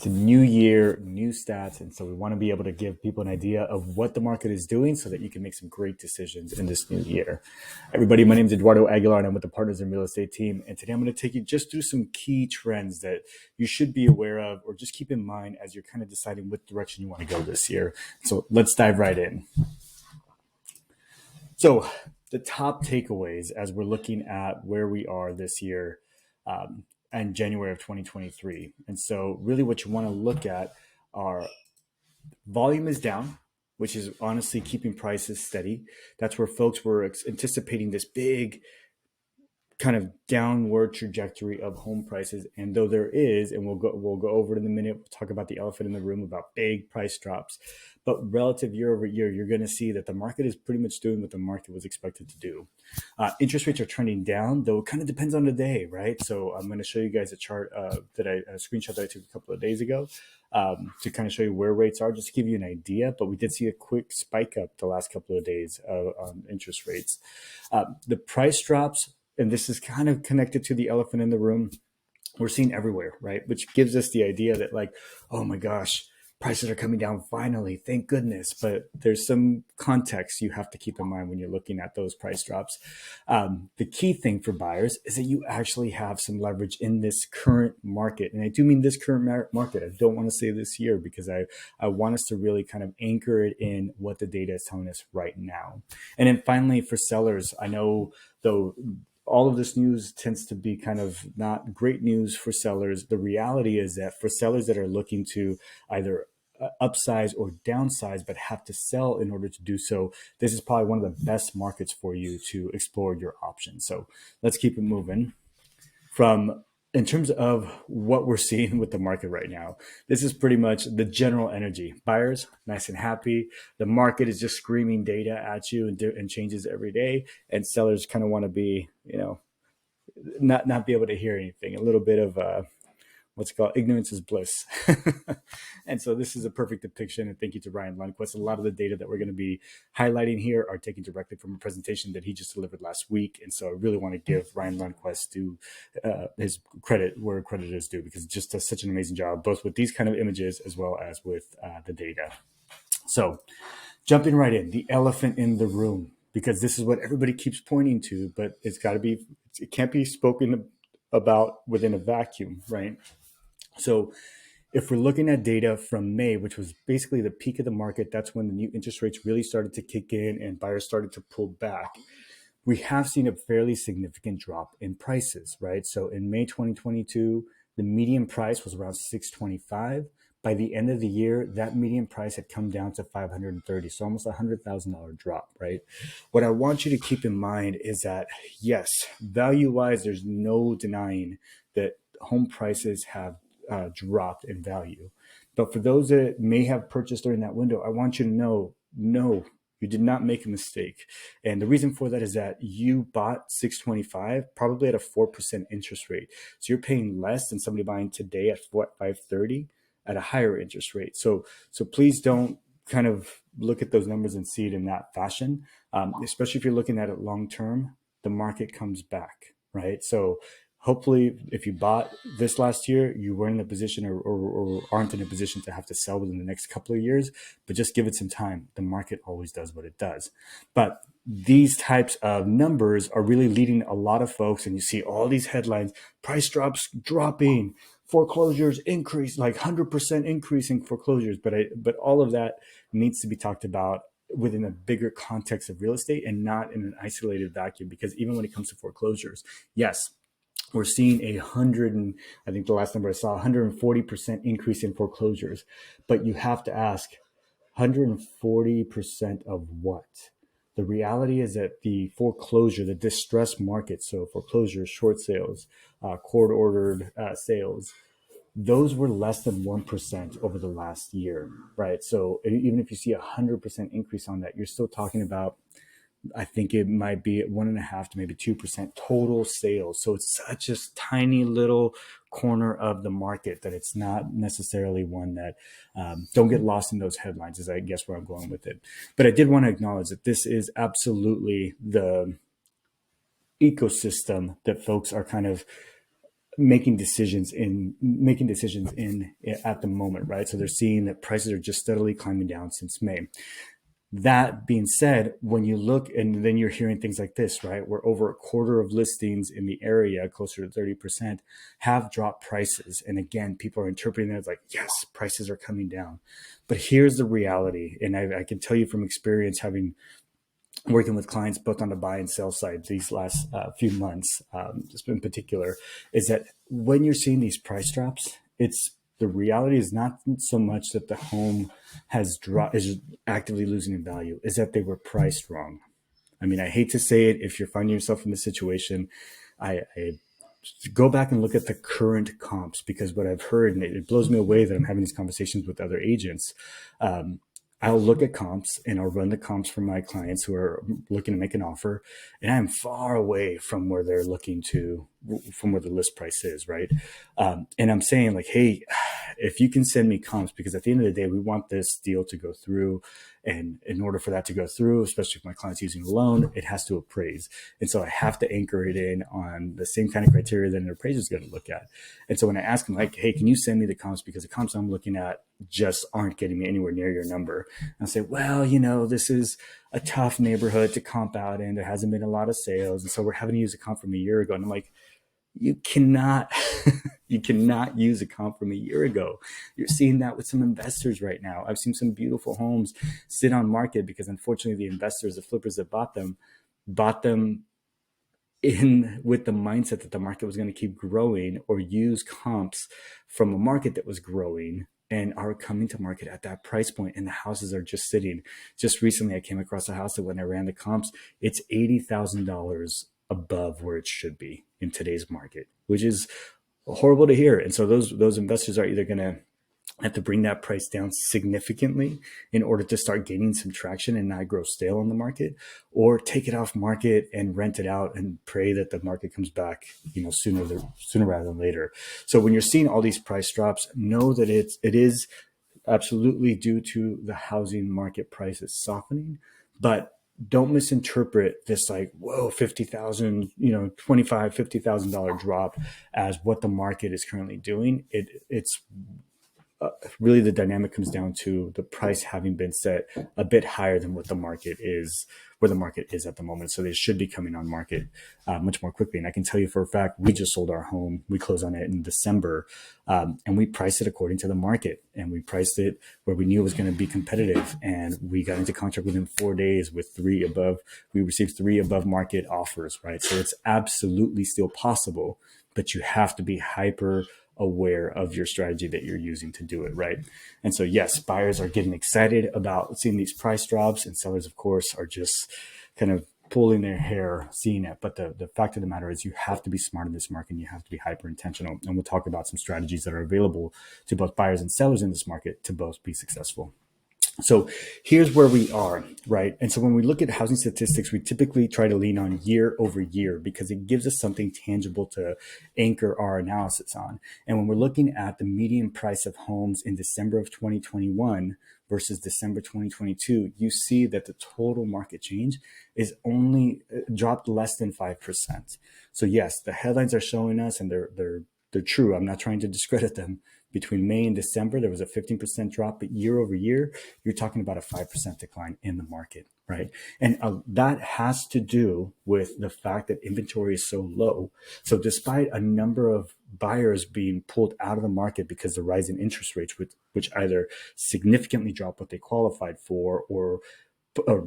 It's a new year, new stats. And so we want to be able to give people an idea of what the market is doing so that you can make some great decisions in this new year. Everybody, my name is Eduardo Aguilar and I'm with the Partners in Real Estate team. And today I'm going to take you just through some key trends that you should be aware of or just keep in mind as you're kind of deciding what direction you want to go this year. So let's dive right in. So the top takeaways as we're looking at where we are this year and January of 2023. And so really what you want to look at are volume is down, which is honestly keeping prices steady. That's where folks were anticipating this big kind of downward trajectory of home prices. And though there is, and we'll go over it in a minute, we'll talk about the elephant in the room about big price drops. But relative year over year, you're going to see that the market is pretty much doing what the market was expected to do. Interest rates are trending down, though it kind of depends on the day, right? So I'm going to show you guys a chart a screenshot that I took a couple of days ago to kind of show you where rates are, just to give you an idea. But we did see a quick spike up the last couple of days on interest rates. The price drops, and this is kind of connected to the elephant in the room, we're seeing everywhere, right? Which gives us the idea that like, oh my gosh, prices are coming down finally, thank goodness. But there's some context you have to keep in mind when you're looking at those price drops. The key thing for buyers is that you actually have some leverage in this current market. And I do mean this current market. I don't want to say this year because I want us to really kind of anchor it in what the data is telling us right now. And then finally, for sellers, I know though, all of this news tends to be kind of not great news for sellers. The reality is that for sellers that are looking to either upsize or downsize, but have to sell in order to do so, this is probably one of the best markets for you to explore your options. So let's keep it moving. In terms of what we're seeing with the market right now, this is pretty much the general energy. Buyers, nice and happy. The market is just screaming data at you and changes every day. And sellers kind of want to be, not be able to hear anything. A little bit of what's called ignorance is bliss. And so this is a perfect depiction. And thank you to Ryan Lundquist. A lot of the data that we're going to be highlighting here are taken directly from a presentation that he just delivered last week. And so I really want to give Ryan Lundquist his credit where credit is due, because it just does such an amazing job, both with these kind of images as well as with the data. So jumping right in, the elephant in the room, because this is what everybody keeps pointing to, but it can't be spoken about within a vacuum, right? So if we're looking at data from May, which was basically the peak of the market, that's when the new interest rates really started to kick in and buyers started to pull back. We have seen a fairly significant drop in prices, right? So in May 2022, the median price was around 625. By the end of the year, that median price had come down to 530, so almost a $100,000 drop, right? What I want you to keep in mind is that, yes, value-wise, there's no denying that home prices have dropped in value. But for those that may have purchased during that window, I want you to know, no, you did not make a mistake. And the reason for that is that you bought 625 probably at a 4% interest rate. So you're paying less than somebody buying today at 530 at a higher interest rate. So please don't kind of look at those numbers and see it in that fashion, especially if you're looking at it long term. The market comes back, right? So hopefully, if you bought this last year, you weren't in a position or aren't in a position to have to sell within the next couple of years, but just give it some time. The market always does what it does. But these types of numbers are really leading a lot of folks, and you see all these headlines, price drops dropping, foreclosures increase, like 100% increasing foreclosures. But all of that needs to be talked about within a bigger context of real estate and not in an isolated vacuum, because even when it comes to foreclosures, yes, we're seeing I think the last number I saw, 140% increase in foreclosures. But you have to ask, 140% of what? The reality is that the foreclosure, the distressed market, so foreclosures, short sales, court-ordered sales, those were less than 1% over the last year, right? So even if you see 100% increase on that, you're still talking about, I think it might be at 1.5 to maybe 2% total sales. So it's such a tiny little corner of the market that it's not necessarily one that don't get lost in those headlines, is I guess where I'm going with it. But I did want to acknowledge that this is absolutely the ecosystem that folks are kind of making decisions in at the moment, right? So they're seeing that prices are just steadily climbing down since May. That being said, when you look and then you're hearing things like this, right, where over a quarter of listings in the area, closer to 30%, have dropped prices. And again, people are interpreting it as like, yes, prices are coming down. But here's the reality. And I can tell you from experience, having working with clients both on the buy and sell side these last few months, just in particular, is that when you're seeing these price drops, it's the reality is not so much that the home is actively losing in value, is that they were priced wrong. I mean, I hate to say it. If you're finding yourself in this situation, I go back and look at the current comps, because what I've heard, and it blows me away that I'm having these conversations with other agents. Um, I'll look at comps and I'll run the comps for my clients who are looking to make an offer, and I'm far away from where they're looking to, from where the list price is, right? And I'm saying like, hey, if you can send me comps, because at the end of the day, we want this deal to go through. And in order for that to go through, especially if my client's using a loan, it has to appraise. And so I have to anchor it in on the same kind of criteria that an appraiser is going to look at. And so when I ask them like, hey, can you send me the comps? Because the comps I'm looking at just aren't getting me anywhere near your number. And I'll say, well, this is a tough neighborhood to comp out in. There hasn't been a lot of sales. And so we're having to use a comp from a year ago. And I'm like, you cannot you cannot use a comp from a year ago. You're seeing that with some investors right now. I've seen some beautiful homes sit on market because unfortunately the investors, the flippers that bought them in with the mindset that the market was going to keep growing, or use comps from a market that was growing, and are coming to market at that price point, and the houses are just sitting. Just recently I came across a house that when I ran the comps, it's $80,000 above where it should be in today's market, which is horrible to hear. And so those investors are either going to have to bring that price down significantly in order to start gaining some traction and not grow stale on the market, or take it off market and rent it out and pray that the market comes back, sooner rather than later. So when you're seeing all these price drops, know that it is absolutely due to the housing market prices softening, but don't misinterpret this like, whoa, 50,000, $50,000 drop as what the market is currently doing. It's really the dynamic comes down to the price having been set a bit higher than what the market is, where the market is at the moment. So they should be coming on market much more quickly. And I can tell you for a fact, we just sold our home. We closed on it in December, and we priced it according to the market. And we priced it where we knew it was going to be competitive. And we got into contract within 4 days with we received 3 above market offers, right? So it's absolutely still possible, but you have to be hyper aware of your strategy that you're using to do it, right? And so, yes, buyers are getting excited about seeing these price drops, and sellers, of course, are just kind of pulling their hair seeing it. But the fact of the matter is, you have to be smart in this market, and you have to be hyper intentional. And we'll talk about some strategies that are available to both buyers and sellers in this market to both be successful. So here's where we are, right? And so when we look at housing statistics, we typically try to lean on year over year because it gives us something tangible to anchor our analysis on. And when we're looking at the median price of homes in December of 2021 versus December 2022, you see that the total market change is only dropped less than 5%. So yes, the headlines are showing us, and they're true. I'm not trying to discredit them. Between May and December, there was a 15% drop, but year over year, you're talking about a 5% decline in the market, right? And that has to do with the fact that inventory is so low. So despite a number of buyers being pulled out of the market because the rise in interest rates, which either significantly drop what they qualified for, or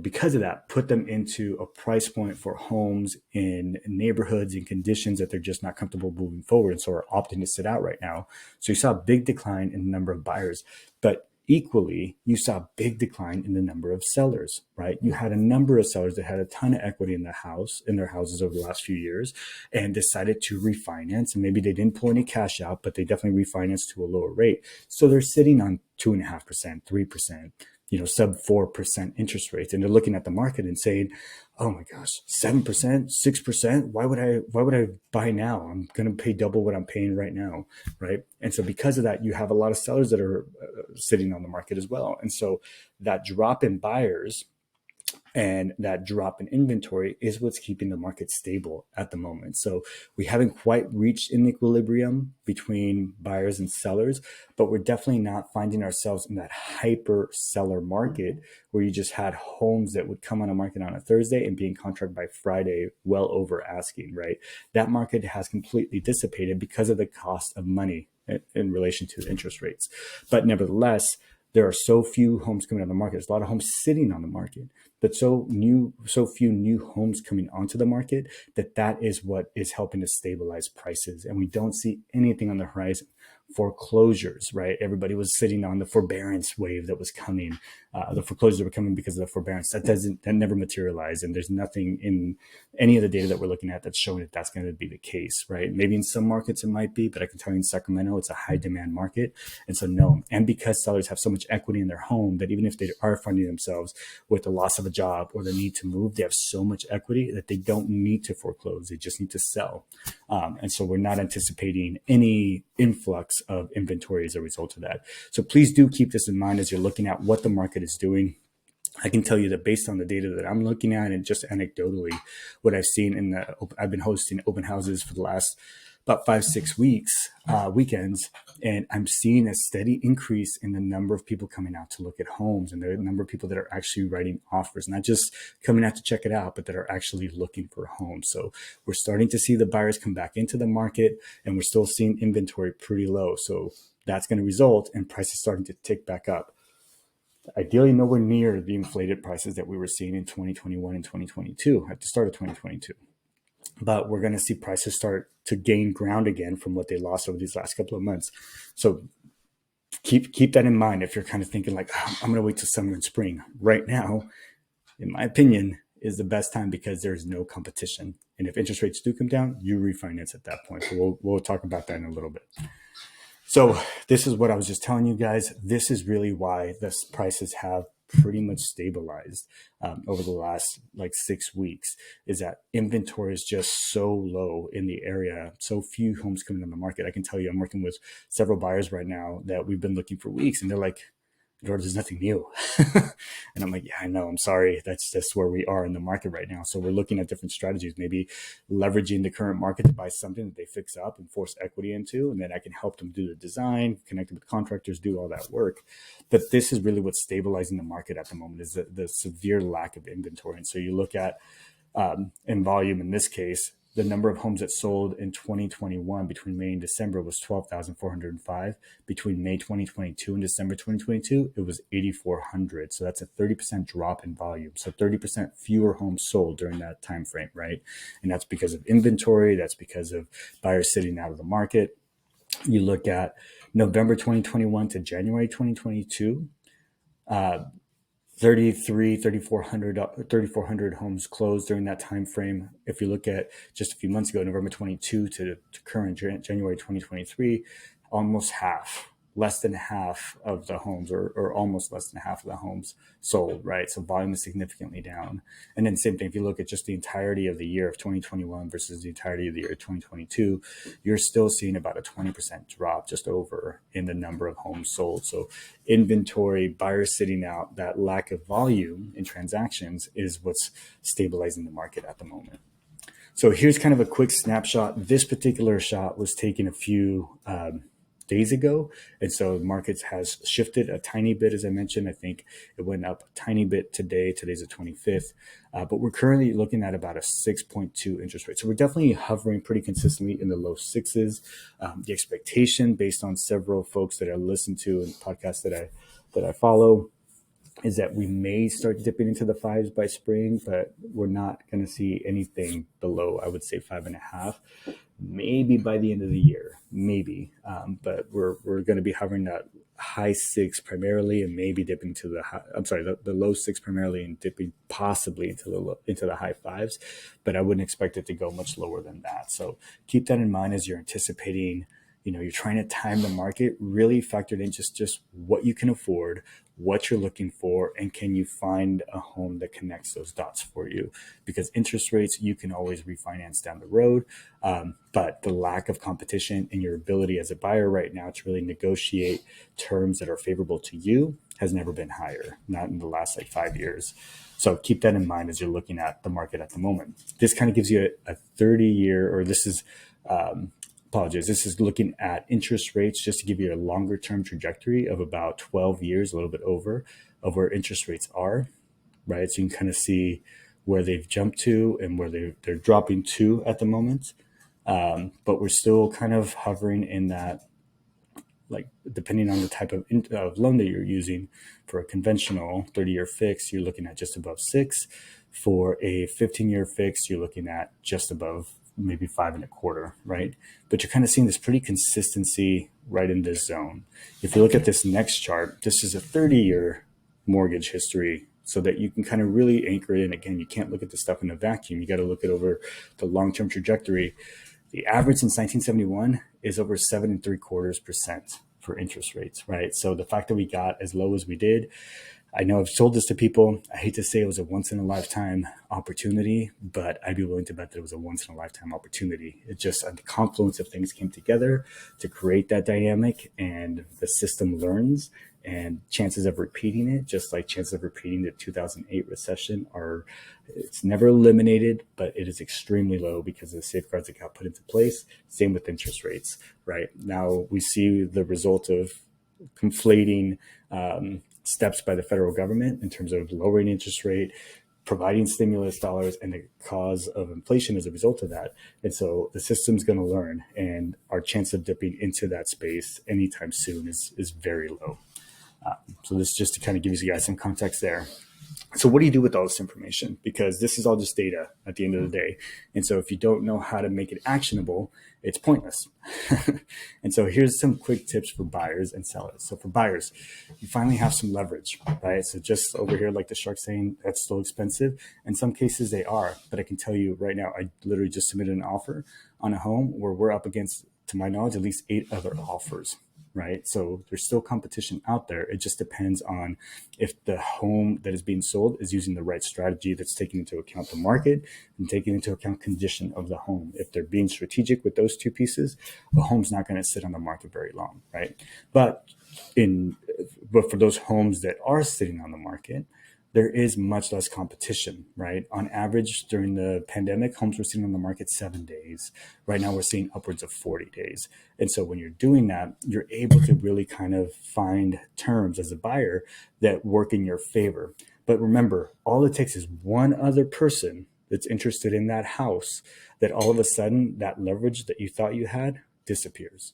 because of that, put them into a price point for homes in neighborhoods and conditions that they're just not comfortable moving forward, and so are opting to sit out right now. So you saw a big decline in the number of buyers, but equally, you saw a big decline in the number of sellers, right? You had a number of sellers that had a ton of equity in their houses over the last few years, and decided to refinance. And maybe they didn't pull any cash out, but they definitely refinanced to a lower rate. So they're sitting on 2.5%, 3%, sub 4% interest rates. And they're looking at the market and saying, oh my gosh, 7%, 6%. Why would I buy now? I'm going to pay double what I'm paying right now. Right. And so because of that, you have a lot of sellers that are sitting on the market as well. And so that drop in buyers And that drop in inventory is what's keeping the market stable at the moment. So we haven't quite reached an equilibrium between buyers and sellers, but we're definitely not finding ourselves in that hyper seller market where you just had homes that would come on a market on a Thursday and be in contract by Friday, well over asking, right? That market has completely dissipated because of the cost of money in relation to interest rates. But nevertheless, there are so few homes coming on the market. There's a lot of homes sitting on the market, but so few new homes coming onto the market that is what is helping to stabilize prices. And we don't see anything on the horizon. Foreclosures, right? Everybody was sitting on the forbearance wave that was coming. The foreclosures were coming because of the forbearance. That never materialized, and there's nothing in any of the data that we're looking at that's showing that that's going to be the case, right? Maybe in some markets it might be, but I can tell you in Sacramento it's a high demand market, and so no. And because sellers have so much equity in their home that even if they are finding themselves with the loss of a job or the need to move, they have so much equity that they don't need to foreclose. They just need to sell. And so we're not anticipating any influx of inventory as a result of that. So please do keep this in mind as you're looking at what the market is doing. I can tell you that based on the data that I'm looking at and just anecdotally, what I've seen I've been hosting open houses for the last about 5-6 weekends, and I'm seeing a steady increase in the number of people coming out to look at homes and the number of people that are actually writing offers, not just coming out to check it out, but that are actually looking for a home. So we're starting to see the buyers come back into the market, and we're still seeing inventory pretty low. So that's going to result in prices starting to tick back up. Ideally, nowhere near the inflated prices that we were seeing in 2021 and 2022 at the start of 2022. But we're going to see prices start to gain ground again from what they lost over these last couple of months. So keep that in mind if you're kind of thinking like, oh, I'm going to wait till summer and spring. Right now, in my opinion, is the best time because there's no competition. And if interest rates do come down, you refinance at that point. So we'll talk about that in a little bit. So this is what I was just telling you guys. This is really why the prices have pretty much stabilized over the last like 6 weeks, is that inventory is just so low in the area. So few homes coming on the market. I can tell you, I'm working with several buyers right now that we've been looking for weeks, and they're like, Eduardo, there's nothing new. And I'm like, yeah, I know. I'm sorry. That's just where we are in the market right now. So we're looking at different strategies, maybe leveraging the current market to buy something that they fix up and force equity into. And then I can help them do the design, connect with contractors, do all that work. But this is really what's stabilizing the market at the moment, is the severe lack of inventory. And so you look at in volume in this case, the number of homes that sold in 2021 between May and December was 12,405. Between May 2022 and December 2022, it was 8,400. So that's a 30% drop in volume. So 30% fewer homes sold during that time frame, right? And that's because of inventory. That's because of buyers sitting out of the market. You look at November 2021 to January 2022, 3,400 homes closed during that time frame. If you look at just a few months ago, November 22 to current January 2023, almost half, less than half of the homes, or almost less than half of the homes sold, right? So volume is significantly down. And then same thing, if you look at just the entirety of the year of 2021 versus the entirety of the year of 2022, you're still seeing about a 20% drop just over in the number of homes sold. So inventory, buyers sitting out, that lack of volume in transactions is what's stabilizing the market at the moment. So here's kind of a quick snapshot. This particular shot was taken a few days ago. And so the market has shifted a tiny bit. As I mentioned, I think it went up a tiny bit today. Today's the 25th. But we're currently looking at about a 6.2 interest rate. So we're definitely hovering pretty consistently in the low sixes. The expectation based on several folks that I listen to and podcasts that I follow is that we may start dipping into the fives by spring, but we're not going to see anything below, I would say, 5.5, maybe by the end of the year, maybe. But we're going to be hovering that high six primarily, and maybe dipping to the low six primarily, and dipping possibly into the high fives. But I wouldn't expect it to go much lower than that. So keep that in mind as you're anticipating. You're trying to time the market, really factored in just what you can afford, what you're looking for, and can you find a home that connects those dots for you? Because interest rates, you can always refinance down the road. But the lack of competition and your ability as a buyer right now to really negotiate terms that are favorable to you has never been higher, not in the last like 5 years. So keep that in mind as you're looking at the market at the moment. This kind of gives you a 30-year, or this is, apologize, this is looking at interest rates just to give you a longer term trajectory of about 12 years, a little bit over, of where interest rates are, right? So you can kind of see where they've jumped to and where they're dropping to at the moment. But we're still kind of hovering in that, like, depending on the type of loan that you're using. For a conventional 30-year fix, you're looking at just above 6. For a 15-year fix, you're looking at just above maybe 5.25, right? But you're kind of seeing this pretty consistency right in this zone. If you look at this next chart, this is a 30-year mortgage history, so that you can kind of really anchor it in. Again, you can't look at this stuff in a vacuum. You got to look at over the long-term trajectory. The average since 1971 is over 7.75% for interest rates, right? So the fact that we got as low as we did, I know I've told this to people. I hate to say it was a once in a lifetime opportunity, but I'd be willing to bet that it was a once in a lifetime opportunity. It just, the confluence of things came together to create that dynamic, and the system learns, and chances of repeating it, just like chances of repeating the 2008 recession, are, it's never eliminated, but it is extremely low because of the safeguards that got put into place. Same with interest rates, right? Now we see the result of conflating steps by the federal government in terms of lowering interest rate, providing stimulus dollars, and the cause of inflation as a result of that. And so the system's going to learn, and our chance of dipping into that space anytime soon is very low. So this is just to kind of give you guys some context there. So what do you do with all this information? Because this is all just data at the end of the day. And so if you don't know how to make it actionable, it's pointless. And so here's some quick tips for buyers and sellers. So for buyers, you finally have some leverage, right? So just over here, like the shark saying, that's still expensive. In some cases they are, but I can tell you right now, I literally just submitted an offer on a home where we're up against, to my knowledge, at least 8 other offers. Right. So there's still competition out there. It just depends on if the home that is being sold is using the right strategy that's taking into account the market and taking into account condition of the home. If they're being strategic with those two pieces, the home's not going to sit on the market very long. Right. But for those homes that are sitting on the market, there is much less competition, right? On average, during the pandemic, homes were sitting on the market 7 days. Right now, we're seeing upwards of 40 days. And so when you're doing that, you're able to really kind of find terms as a buyer that work in your favor. But remember, all it takes is one other person that's interested in that house, that all of a sudden that leverage that you thought you had disappears.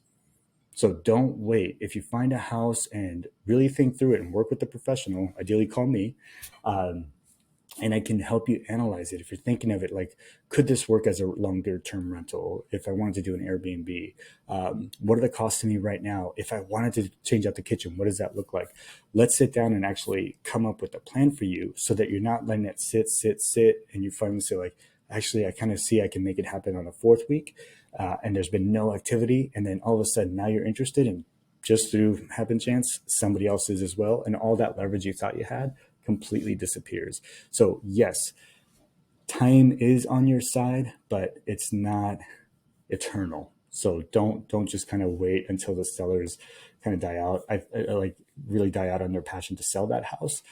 So don't wait. If you find a house and really think through it and work with a professional, ideally call me, and I can help you analyze it. If you're thinking of it like, could this work as a longer term rental? If I wanted to do an Airbnb, what are the costs to me right now? If I wanted to change out the kitchen, what does that look like? Let's sit down and actually come up with a plan for you, so that you're not letting it sit, and you finally say like, actually, I kind of see I can make it happen on a 4th week. And there's been no activity. And then all of a sudden now you're interested, and just through happen chance, somebody else is as well. And all that leverage you thought you had completely disappears. So yes, time is on your side, but it's not eternal. So don't just kind of wait until the sellers kind of die out. I like really die out on their passion to sell that house.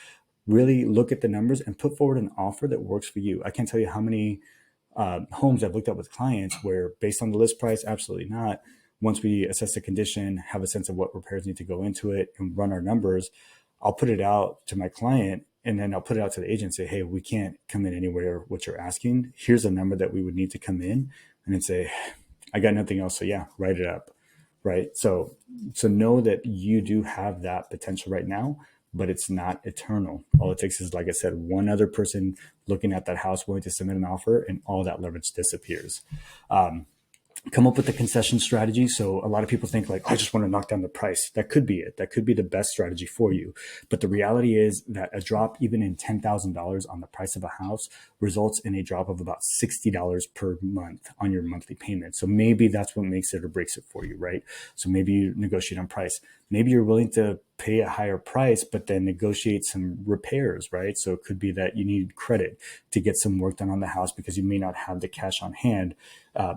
Really look at the numbers and put forward an offer that works for you. I can't tell you how many homes I've looked at with clients where, based on the list price, absolutely not. Once we assess the condition, have a sense of what repairs need to go into it, and run our numbers, I'll put it out to my client, and then I'll put it out to the agent and say, hey, we can't come in anywhere what you're asking. Here's a number that we would need to come in, and then say, I got nothing else. So yeah, write it up. Right. So know that you do have that potential right now, but it's not eternal. All it takes is, like I said, one other person looking at that house willing to submit an offer, and all that leverage disappears. Come up with a concession strategy. So a lot of people think like, I just want to knock down the price. That could be it. That could be the best strategy for you. But the reality is that a drop even in $10,000 on the price of a house results in a drop of about $60 per month on your monthly payment. So maybe that's what makes it or breaks it for you, right? So maybe you negotiate on price. maybe you're willing to pay a higher price, but then negotiate some repairs, right? So it could be that you need credit to get some work done on the house because you may not have the cash on hand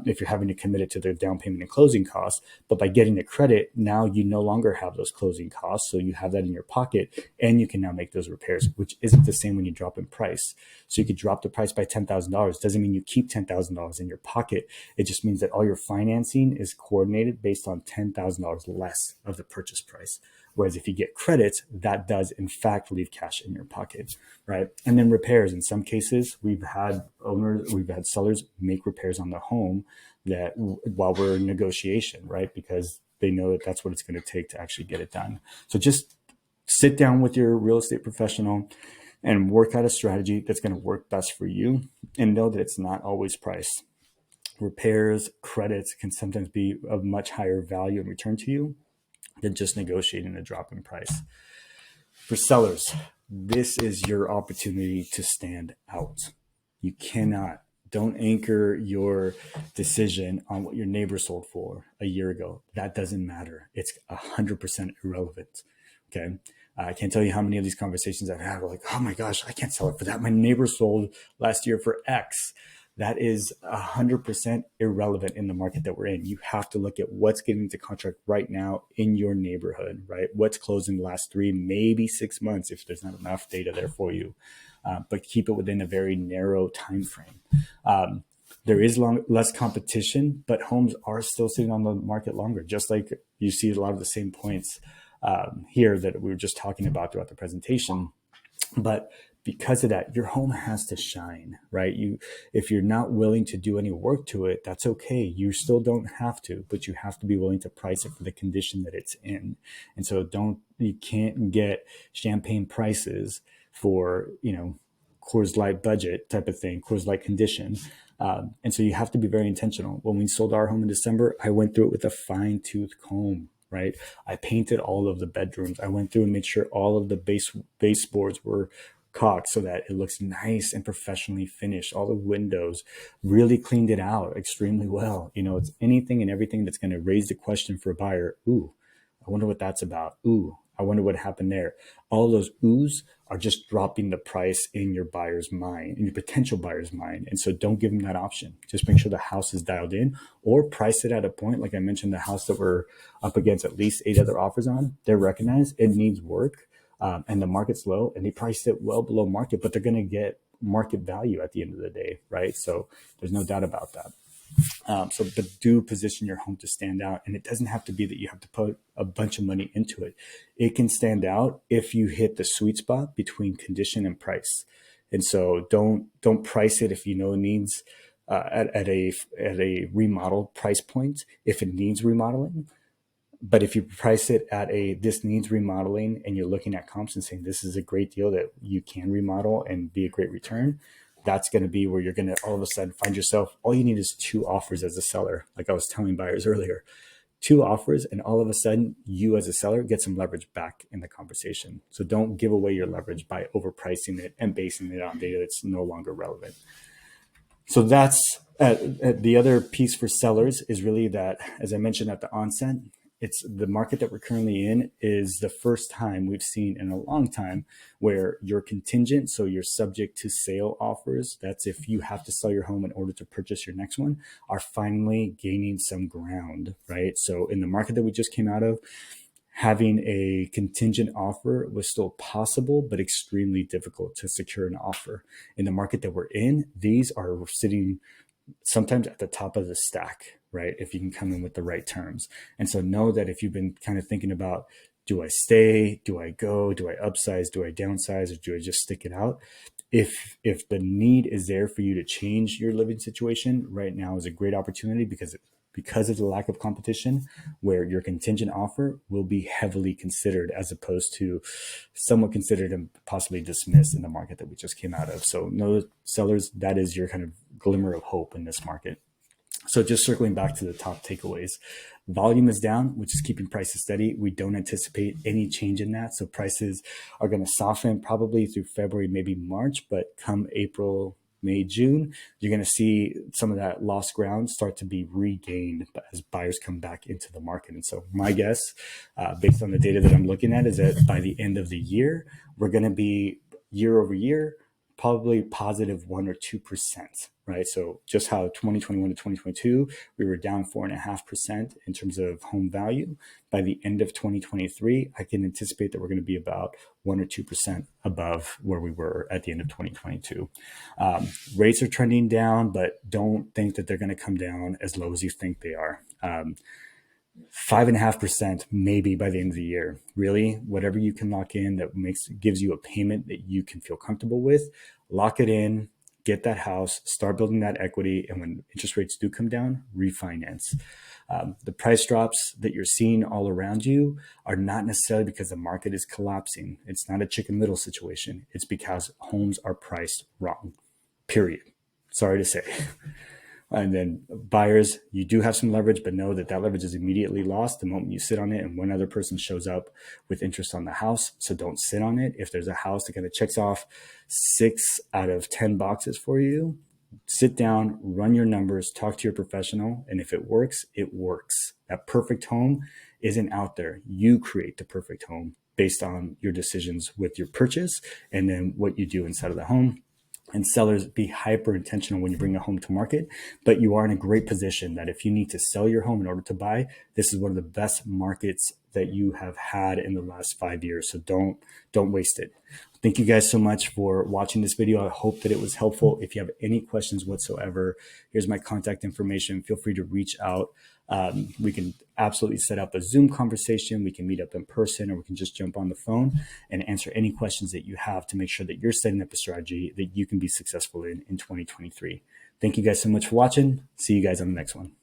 if you're having to commit it to the down payment and closing costs. But by getting the credit, now you no longer have those closing costs. So you have that in your pocket and you can now make those repairs, which isn't the same when you drop in price. So you could drop the price by $10,000. Doesn't mean you keep $10,000 in your pocket. It just means that all your financing is coordinated based on $10,000 less of the purchase price. Whereas if you get credits, that does in fact leave cash in your pocket, right? And then repairs. In some cases, we've had sellers make repairs on the home that while we're in negotiation, right? Because they know that that's what it's going to take to actually get it done. So just sit down with your real estate professional and work out a strategy that's going to work best for you, and know that it's not always price. Repairs, credits can sometimes be of much higher value and return to you than just negotiating a drop in price. For sellers, this is your opportunity to stand out. You cannot, don't anchor your decision on what your neighbor sold for a year ago. That doesn't matter. It's 100% irrelevant. Okay. I can't tell you how many of these conversations I've had. Like, oh my gosh, I can't sell it for that. My neighbor sold last year for X. That is 100% irrelevant in the market that we're in. You have to look at what's getting into contract right now in your neighborhood, right? What's closed in the last 3, maybe 6 months if there's not enough data there for you. But keep it within a very narrow time frame. There is less competition, but homes are still sitting on the market longer, just like you see a lot of the same points here that we were just talking about throughout the presentation. But because of that, your home has to shine, right? If you're not willing to do any work to it, that's okay. You still don't have to, but you have to be willing to price it for the condition that it's in. And so you can't get champagne prices for, Coors Light budget type of thing, Coors Light condition. And so you have to be very intentional. When we sold our home in December, I went through it with a fine tooth comb, right? I painted all of the bedrooms. I went through and made sure all of the baseboards were caulked so that it looks nice and professionally finished. All the windows, really cleaned it out extremely well. It's anything and everything that's going to raise the question for a buyer. Ooh, I wonder what that's about. Ooh, I wonder what happened there. All those oohs are just dropping the price in your buyer's mind, in your potential buyer's mind. And so don't give them that option. Just make sure the house is dialed in, or price it at a point. Like I mentioned, the house that we're up against at least 8 other offers on, they're recognized it needs work. And the market's low, and they priced it well below market, but they're going to get market value at the end of the day, right? So there's no doubt about that. But do position your home to stand out. And it doesn't have to be that you have to put a bunch of money into it. It can stand out if you hit the sweet spot between condition and price. And so don't price it if you know it needs at a remodel price point, if it needs remodeling. But if you price it at this needs remodeling, and you're looking at comps and saying this is a great deal that you can remodel and be a great return, that's going to be where you're going to all of a sudden find yourself, all you need is 2 offers as a seller. Like I was telling buyers earlier, 2 offers, and all of a sudden you as a seller get some leverage back in the conversation. So don't give away your leverage by overpricing it and basing it on data that's no longer relevant. So that's the other piece for sellers is really that, as I mentioned at the onset, it's the market that we're currently in is the first time we've seen in a long time where you're contingent. So you're subject to sale offers. That's if you have to sell your home in order to purchase your next one, are finally gaining some ground, right? So in the market that we just came out of, having a contingent offer was still possible, but extremely difficult to secure an offer. In the market that we're in, these are sitting sometimes at the top of the stack, right? If you can come in with the right terms. And so know that if you've been kind of thinking about, do I stay? Do I go? Do I upsize? Do I downsize? Or do I just stick it out? If the need is there for you to change your living situation, right now is a great opportunity because of the lack of competition, where your contingent offer will be heavily considered as opposed to somewhat considered and possibly dismissed in the market that we just came out of. So no, sellers, that is your kind of glimmer of hope in this market. So just circling back to the top takeaways, volume is down, which is keeping prices steady. We don't anticipate any change in that. So prices are going to soften probably through February, maybe March, but come April, May, June, you're going to see some of that lost ground start to be regained as buyers come back into the market. And so my guess, based on the data that I'm looking at, is that by the end of the year, we're going to be year over year, probably positive 1 or 2%, right? So just how 2021 to 2022, we were down 4.5% in terms of home value. By the end of 2023, I can anticipate that we're going to be about 1 or 2% above where we were at the end of 2022. Rates are trending down, but don't think that they're going to come down as low as you think they are. 5.5% maybe by the end of the year. Really, whatever you can lock in that gives you a payment that you can feel comfortable with, lock it in, get that house, start building that equity, and when interest rates do come down, refinance. The price drops that you're seeing all around you are not necessarily because the market is collapsing. It's not a chicken little situation. It's because homes are priced wrong, period. Sorry to say. And then buyers, you do have some leverage, but know that that leverage is immediately lost the moment you sit on it and one other person shows up with interest on the house. So don't sit on it. If there's a house that kind of checks off 6 out of 10 boxes for you, sit down, run your numbers, talk to your professional. And if it works, it works. That perfect home isn't out there. You create the perfect home based on your decisions with your purchase and then what you do inside of the home. And sellers, be hyper intentional when you bring a home to market, but you are in a great position that if you need to sell your home in order to buy, this is one of the best markets that you have had in the last 5 years. So don't waste it. Thank you guys so much for watching this video. I hope that it was helpful. If you have any questions whatsoever, here's my contact information. Feel free to reach out. We can absolutely set up a Zoom conversation. We can meet up in person, or we can just jump on the phone and answer any questions that you have to make sure that you're setting up a strategy that you can be successful in 2023. Thank you guys so much for watching. See you guys on the next one.